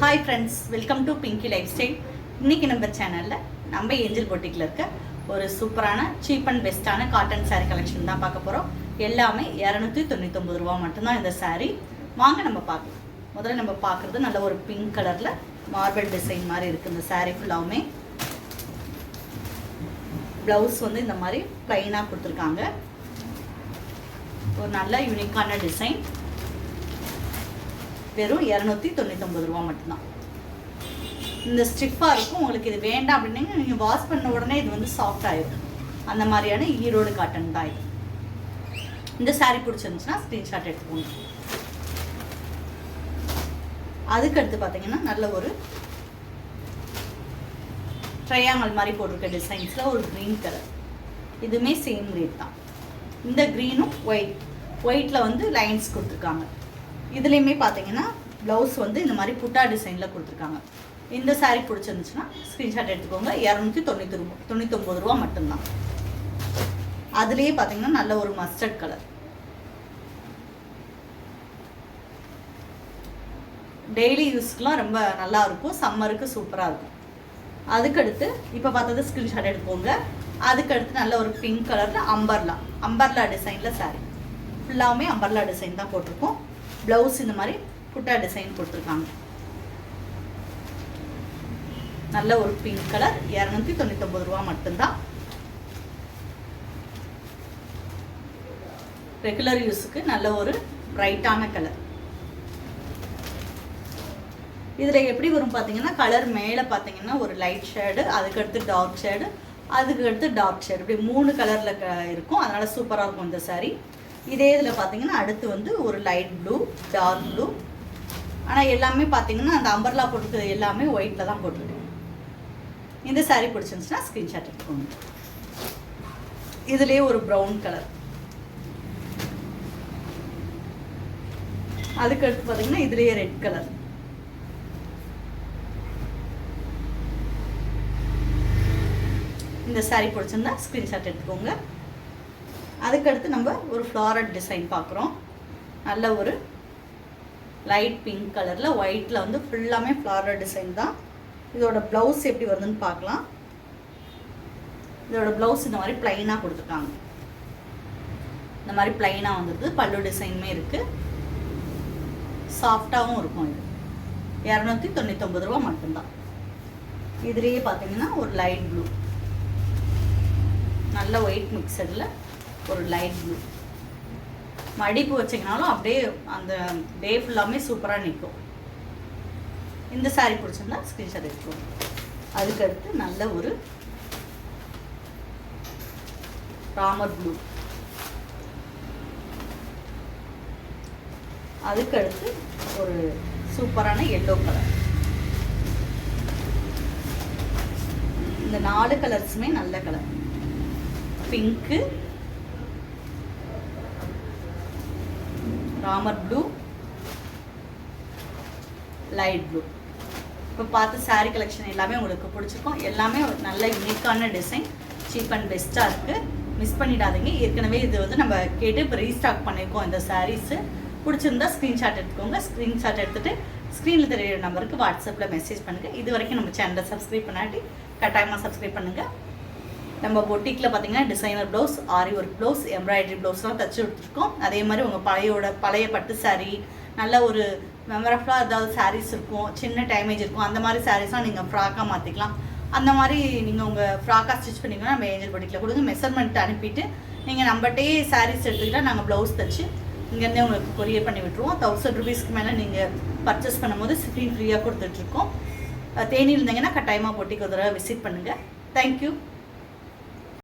Hi friends, welcome to Pinki life style. இன்றைக்கி நம்ம சேனலில் நம்ம ஏஞ்சல் பொட்டிக்கில் இருக்க ஒரு சூப்பரான சீப் அண்ட் பெஸ்ட்டான காட்டன் சாரீ கலெக்ஷன் தான் பார்க்க போகிறோம். எல்லாமே 299 ரூபா மட்டும்தான் இந்த சாரீ. வாங்க நம்ம பார்க்கலாம். முதல்ல நம்ம பார்க்குறது நல்ல ஒரு பிங்க் கலரில் மார்பிள் டிசைன் மாதிரி இருக்குது. இந்த சாரீ ஃபுல்லாகவுமே ப்ளவுஸ் வந்து இந்த மாதிரி ப்ளைனாக கொடுத்துருக்காங்க. ஒரு நல்ல யூனிக்கான டிசைன். வெறும் 299 ரூபா மட்டும்தான். இந்த ஸ்டிஃபாக இருக்கும். உங்களுக்கு இது வேண்டாம் அப்படின்னா நீங்கள் வாஷ் பண்ண உடனே இது வந்து சாஃப்ட் ஆகிடும். அந்த மாதிரியான ஈரோடு காட்டன் தான் இது. இந்த சாரீ பிடிச்சிருந்துச்சுன்னா ஸ்க்ரீன்ஷாட் எடுத்துக்கோங்க. அதுக்கடுத்து பார்த்தீங்கன்னா நல்ல ஒரு ட்ரையாங்கல் மாதிரி போட்டிருக்க டிசைன்ஸில் ஒரு க்ரீன் கலர். இதுவுமே சேம் ரேட் தான். இந்த க்ரீனும் ஒயிட்டில் வந்து லைன்ஸ் கொடுத்துருக்காங்க. இதுலேயுமே பார்த்தீங்கன்னா ப்ளவுஸ் வந்து இந்த மாதிரி புட்டா டிசைனில் கொடுத்துருக்காங்க. இந்த சாரீ பிடிச்சிருந்துச்சுன்னா ஸ்க்ரீன்ஷாட் எடுத்துக்கோங்க. 299 ரூபா மட்டும்தான். அதுலேயே பார்த்தீங்கன்னா நல்ல ஒரு மஸ்டர்ட் கலர். டெய்லி யூஸ்க்குலாம் ரொம்ப நல்லா இருக்கும். சம்மருக்கு சூப்பராக இருக்கும். அதுக்கடுத்து இப்போ பார்த்தது ஸ்க்ரீன்ஷாட் எடுத்துக்கோங்க. அதுக்கடுத்து நல்ல ஒரு பிங்க் கலரில் அம்பர்லா டிசைனில் சாரீ. ஃபுல்லாகவுமே அம்பர்லா டிசைன் தான் போட்டிருக்கோம். ப்ளவுஸ் இந்த மாதிரி புட்டா டிசைன் கொடுத்துருக்காங்க. நல்ல ஒரு பிங்க் கலர். 299 ரூபா மட்டும்தான். ரெகுலர் யூஸுக்கு நல்ல ஒரு பிரைட்டான கலர். இதில் எப்படி வரும் பார்த்தீங்கன்னா, கலர் மேலே பார்த்தீங்கன்னா ஒரு லைட் ஷேடு, அதுக்கடுத்து டார்க் ஷேடு, அதுக்கடுத்து டார்க் ஷேடு, இப்படி 3 கலரில் இருக்கும். அதனால் சூப்பராக இருக்கும் இந்த சாரீ. இதே இதில் பார்த்தீங்கன்னா அடுத்து வந்து ஒரு லைட் ப்ளூ, டார்க் ப்ளூ. ஆனால் எல்லாமே பார்த்தீங்கன்னா அந்த அம்பர்லா போட்டுருக்கிறது எல்லாமே ஒயிட்டில் தான் போட்டிருக்கேன். இந்த சாரீ பிடிச்சிருந்துச்சுன்னா ஸ்க்ரீன்ஷாட் எடுத்துக்கோங்க. இதுலேயே ஒரு ப்ரௌன் கலர். அதுக்கடுத்து பார்த்தீங்கன்னா இதுலேயே ரெட் கலர். இந்த சாரீ பிடிச்சிருந்தா ஸ்க்ரீன்ஷாட் எடுத்துக்கோங்க. அதுக்கடுத்து நம்ம ஒரு ஃப்ளாரல் டிசைன் பார்க்குறோம். நல்ல ஒரு லைட் பிங்க் கலரில் ஒயிட்டில் வந்து ஃபுல்லாமே ஃப்ளாரல் டிசைன் தான். இதோட ப்ளவுஸ் எப்படி வருதுன்னு பார்க்கலாம். இதோட ப்ளவுஸ் இந்த மாதிரி ப்ளைனாக கொடுத்துருக்காங்க. இந்த மாதிரி ப்ளைனாக வந்துடுது. பல்லு டிசைனுமே இருக்குது. சாஃப்டாகவும் இருக்கும். இது 299 ரூபா மட்டும்தான். இதுலேயே பார்த்தீங்கன்னா ஒரு லைட் ப்ளூ, நல்ல ஒயிட் மிக்சரில் ஒரு லைட் ப்ளூ. மடிப்பு வச்சிங்கனாலும் அப்படியே அந்த டே ஃபுல்லாமே சூப்பராக நிற்கும். இந்த சாரீ பிடிச்சிருந்தா ஸ்க்ரீன்ஷாட் எடுத்துக்கோங்க. அதுக்கடுத்து நல்ல ஒரு ராமர் ப்ளூ. அதுக்கடுத்து ஒரு சூப்பரான எல்லோ கலர். இந்த 4 கலர்ஸுமே நல்ல colour. Pink, Ramar blue, light blue. இப்போ பார்த்து சாரீ கலெக்ஷன் எல்லாமே உங்களுக்கு பிடிச்சிருக்கும். எல்லாமே நல்ல யூனிக்கான டிசைன், சீப் அண்ட் பெஸ்ட்டாக இருக்குது. மிஸ் பண்ணிடாதீங்க. ஏற்கனவே இது வந்து நம்ம கேட்டு இப்போ ரீஸ்டாக் பண்ணியிருக்கோம். இந்த சாரீஸு பிடிச்சிருந்தா ஸ்க்ரீன்ஷாட் எடுத்துக்கோங்க. ஸ்க்ரீன்ஷாட் எடுத்துகிட்டு ஸ்க்ரீனில் தெரியிற நம்பருக்கு வாட்ஸ்அப்பில் மெசேஜ் பண்ணுங்கள். இது வரைக்கும் நம்ம சேனலை சப்ஸ்கிரைப் பண்ணாட்டி கட்டாயமாக சப்ஸ்கிரைப் பண்ணுங்கள். நம்ம பொட்டிக்கில் பார்த்தீங்கன்னா டிசைனர் ப்ளவுஸ், ஆரி ஒர்க் ப்ளவுஸ், எம்ப்ராய்டரி ப்ளவுஸ்லாம் தச்சு கொடுத்துருக்கோம். அதே மாதிரி உங்கள் பழைய பட்டு சாரீ, நல்ல ஒரு மெமரஃபுல்லாக ஏதாவது சாரீஸ் இருக்கும், சின்ன டேமேஜ் இருக்கும், அந்த மாதிரி சாரீஸ்லாம் நீங்கள் ஃப்ராக்காக மாற்றிக்கலாம். அந்த மாதிரி நீங்கள் உங்கள் ஃப்ராக்காக ஸ்டிச் பண்ணிங்கன்னா நம்ம ஏஞ்சல் பொட்டிக்கில் கொடுங்க. மெஷர்மெண்ட் அனுப்பிட்டு நீங்கள் நம்மகிட்டே சாரீஸ் எடுத்துக்கிட்டால் நாங்கள் ப்ளவுஸ் தச்சு இங்கேருந்தே உங்களுக்கு கொரியர் பண்ணி விட்டுருவோம். 1000 ரூபீஸ்க்கு மேலே நீங்கள் பர்ச்சேஸ் பண்ணும்போது ஷிப்பிங் ஃப்ரீயாக கொடுத்துட்ருக்கோம். தேனி இருந்தீங்கன்னா கட்டாயமாக பொட்டிக்கு ஒரு தடவை விசிட் பண்ணுங்கள். தேங்க்யூ.